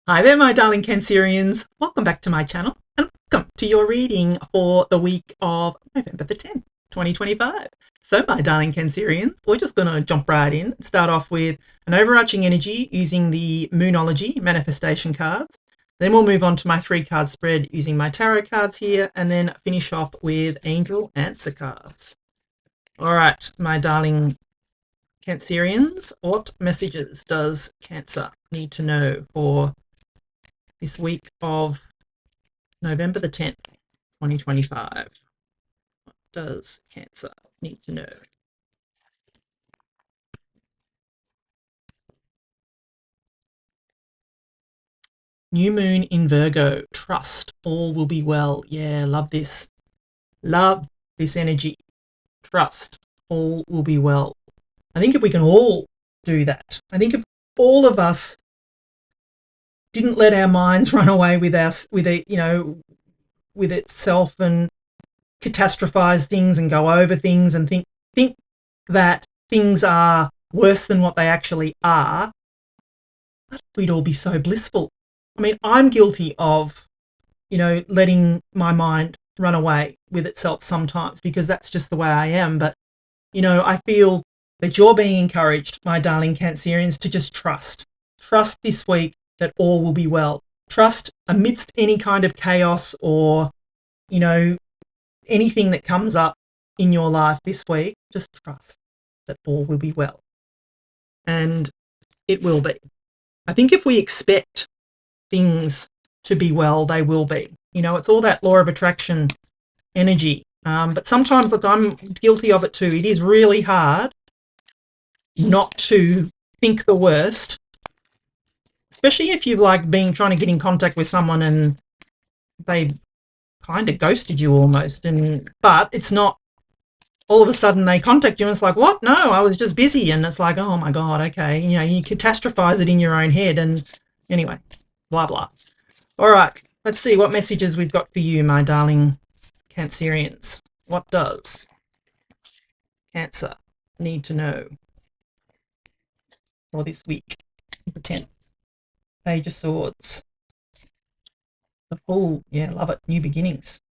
Hi there, my darling Cancerians. Welcome back to my channel and welcome to your reading for the week of November the 10th, 2025. So, my darling Cancerians, we're just going to jump right in. Start off with an overarching energy using the Moonology manifestation cards. Then we'll move on to my 3-card spread using my tarot cards here, and then finish off with angel answer cards. All right, my darling Cancerians, what messages does Cancer need to know for this week of November the 10th, 2025? What does Cancer need to know? New moon in Virgo. Trust. All will be well. Yeah, love this. Love this energy. Trust. All will be well. I think if we can all do that, I think if all of us didn't let our minds run away with with itself and catastrophize things and go over things and think that things are worse than what they actually are, we'd all be so blissful. I mean, I'm guilty of, letting my mind run away with itself sometimes because that's just the way I am. But, I feel that you're being encouraged, my darling Cancerians, to just trust. Trust this week that all will be well. Trust amidst any kind of chaos or, anything that comes up in your life this week, just trust that all will be well. And it will be. I think if we expect things to be well, they will be. It's all that law of attraction energy. But sometimes, look, I'm guilty of it too. It is really hard not to think the worst, especially if you've been trying to get in contact with someone and they kind of ghosted you almost, but it's not all of a sudden they contact you and it's like, what? No, I was just busy. And it's like, oh my God, okay. You catastrophize it in your own head. And anyway, blah, blah. All right, let's see what messages we've got for you, my darling Cancerians. What does Cancer need to know for this week? The 10th. Page of Swords. The Fool. Yeah, love it. New beginnings.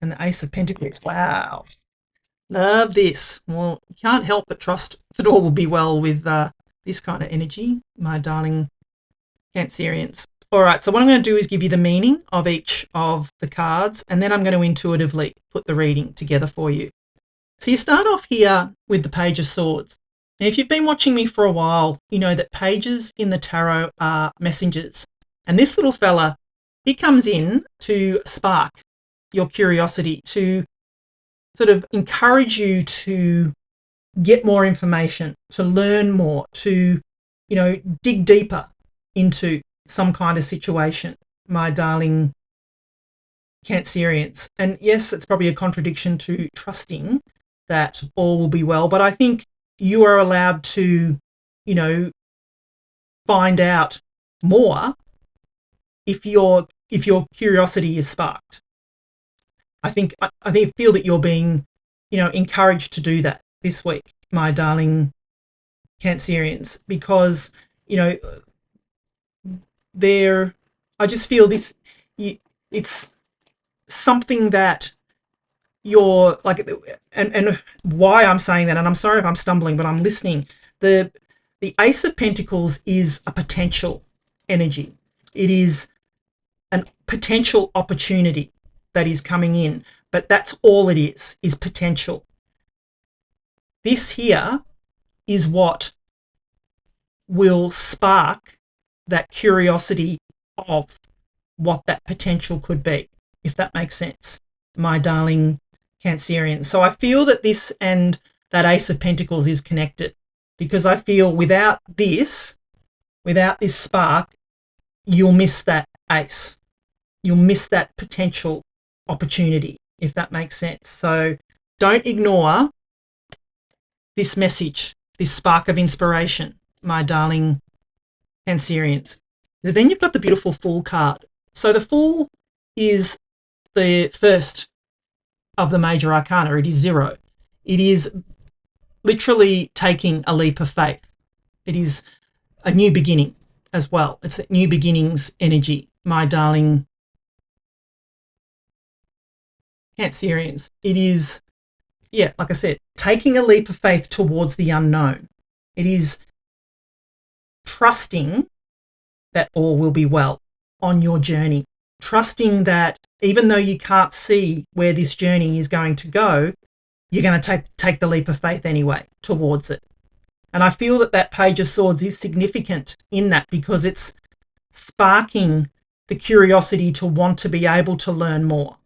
And the Ace of Pentacles. Wow. Love this. Well, you can't help but trust that all will be well with this kind of energy, my darling Cancerians. All right, so what I'm going to do is give you the meaning of each of the cards, and then I'm going to intuitively put the reading together for you. So you start off here with the Page of Swords. Now, if you've been watching me for a while, you know that pages in the tarot are messengers. And this little fella, he comes in to spark your curiosity, to sort of encourage you to get more information, to learn more, to, dig deeper into some kind of situation, my darling Cancerians. And yes, it's probably a contradiction to trusting that all will be well, but I think you are allowed to, find out more if your curiosity is sparked. I feel that you're being, encouraged to do that this week, my darling Cancerians, because, I just feel this, it's something that you're like, and why I'm saying that, and I'm sorry if I'm stumbling, but I'm listening. The Ace of Pentacles is a potential energy. It is a potential opportunity that is coming in, but that's all it is potential. This here is what will spark that curiosity of what that potential could be, if that makes sense, my darling Cancerian. So I feel that this and that Ace of Pentacles is connected, because I feel without this spark, you'll miss that ace. You'll miss that potential opportunity, if that makes sense. So don't ignore this message, this spark of inspiration, my darling Cancerians. Then you've got the beautiful Fool card. So the Fool is the first of the major arcana. It is 0. It is literally taking a leap of faith. It is a new beginning as well. It's a new beginnings energy, my darling Cancerians. It is, yeah, like I said, taking a leap of faith towards the unknown. It is trusting that all will be well on your journey. Trusting that even though you can't see where this journey is going to go, you're going to take the leap of faith anyway towards it. And I feel that that Page of Swords is significant in that, because it's sparking the curiosity to want to be able to learn more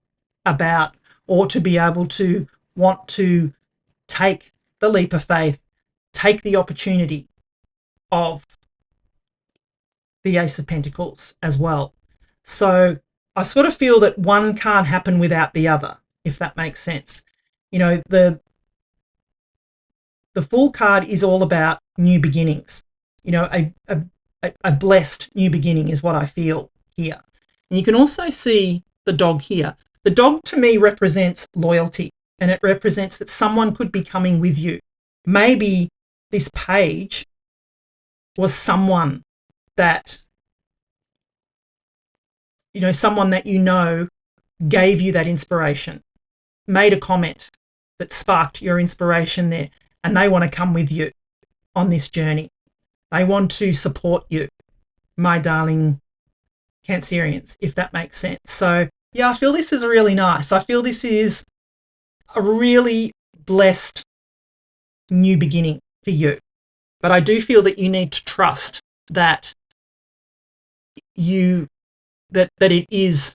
about, or to be able to want to take the leap of faith, take the opportunity of the Ace of Pentacles as well. So I sort of feel that one can't happen without the other, if that makes sense. You know, the Fool card is all about new beginnings. You know, a blessed new beginning is what I feel here. And you can also see the dog here. The dog to me represents loyalty, and it represents that someone could be coming with you. Maybe this page was someone that, you know, someone that you know gave you that inspiration, made a comment that sparked your inspiration there, and they want to come with you on this journey. They want to support you, my darling Cancerians, if that makes sense. So yeah, I feel this is really nice. I feel this is a really blessed new beginning for you. But I do feel that you need to trust that that it is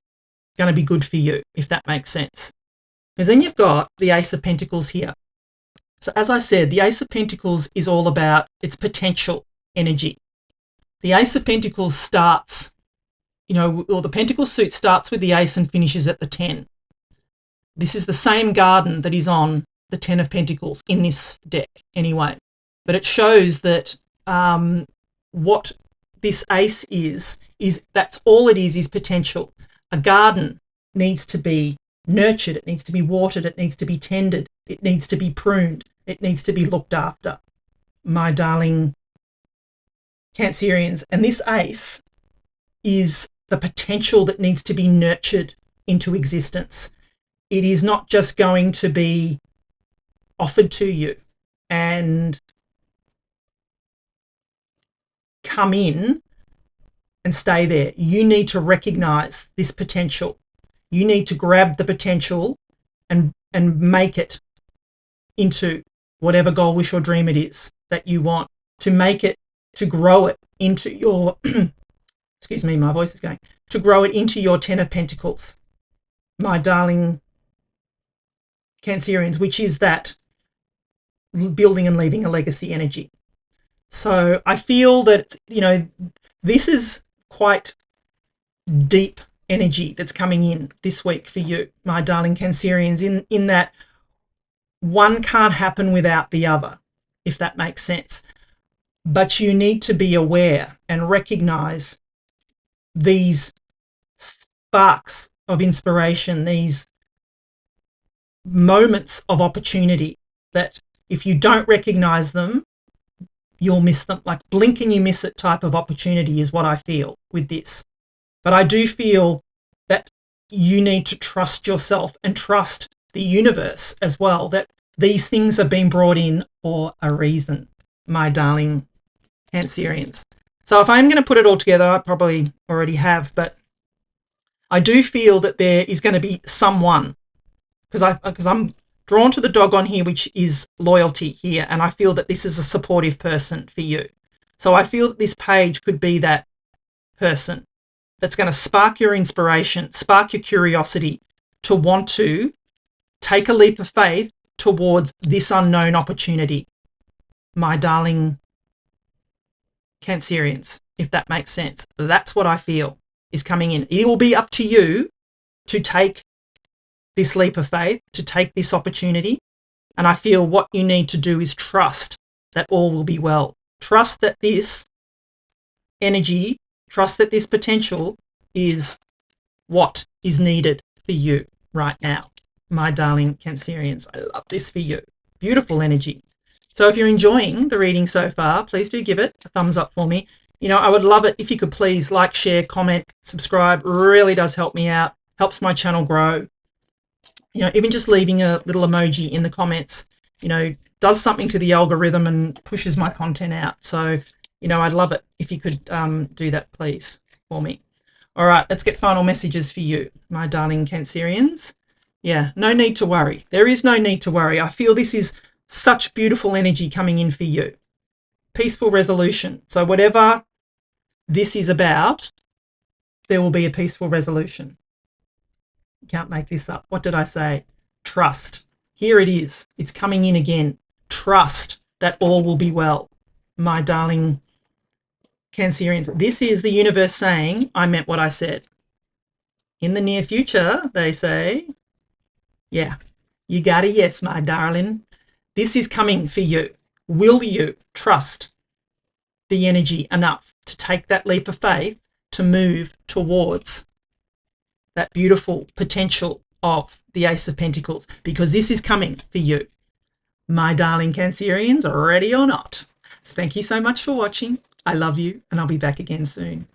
going to be good for you, if that makes sense. Because then you've got the Ace of Pentacles here. So as I said, the Ace of Pentacles is all about its potential energy. The Ace of Pentacles starts, you know, or the Pentacle suit starts with the Ace and finishes at the 10. This is the same garden that is on the 10 of Pentacles in this deck anyway. But it shows that what this Ace is that's all it is potential. A garden needs to be nurtured, it needs to be watered, it needs to be tended, it needs to be pruned, it needs to be looked after, my darling Cancerians. And this Ace is the potential that needs to be nurtured into existence. It is not just going to be offered to you and come in and stay there. You need to recognize this potential. You need to grab the potential and make it into whatever goal, wish or dream it is that you want, to make it, to grow it into your excuse me, my voice is going, to grow it into your 10 of Pentacles, my darling Cancerians, which is that building and leaving a legacy energy. So I feel that, you know, this is quite deep energy that's coming in this week for you, my darling Cancerians, in that one can't happen without the other, if that makes sense. But you need to be aware and recognize these sparks of inspiration, these moments of opportunity, that if you don't recognize them, you'll miss them. Like blink and you miss it type of opportunity is what I feel with this. But I do feel that you need to trust yourself and trust the universe as well, that these things are being brought in for a reason, my darling Cancerians. So if I'm going to put it all together, I probably already have, but I do feel that there is going to be someone, because I'm drawn to the dog on here, which is loyalty here, and I feel that this is a supportive person for you. So I feel that this page could be that person that's going to spark your inspiration, spark your curiosity to want to take a leap of faith towards this unknown opportunity, my darling Cancerians, if that makes sense. That's what I feel is coming in. It will be up to you to take this leap of faith, to take this opportunity. And I feel what you need to do is trust that all will be well. Trust that this energy, trust that this potential is what is needed for you right now, my darling Cancerians. I love this for you. Beautiful energy. So if you're enjoying the reading so far, please do give it a thumbs up for me. You know, I would love it if you could please like, share, comment, subscribe. Really does help me out, helps my channel grow. You know, even just leaving a little emoji in the comments, you know, does something to the algorithm and pushes my content out. So, you know, I'd love it if you could do that, please, for me. All right, let's get final messages for you, my darling Cancerians. Yeah, no need to worry. There is no need to worry. I feel this is such beautiful energy coming in for you. Peaceful resolution. So whatever this is about, there will be a peaceful resolution. You can't make this up. What did I say? Trust. Here it is. It's coming in again. Trust that all will be well, my darling Cancerians. This is the universe saying, I meant what I said. In the near future, they say, yeah, you got a yes, my darling. This is coming for you. Will you trust the energy enough to take that leap of faith to move towards that beautiful potential of the Ace of Pentacles? Because this is coming for you, my darling Cancerians, ready or not. Thank you so much for watching. I love you, and I'll be back again soon.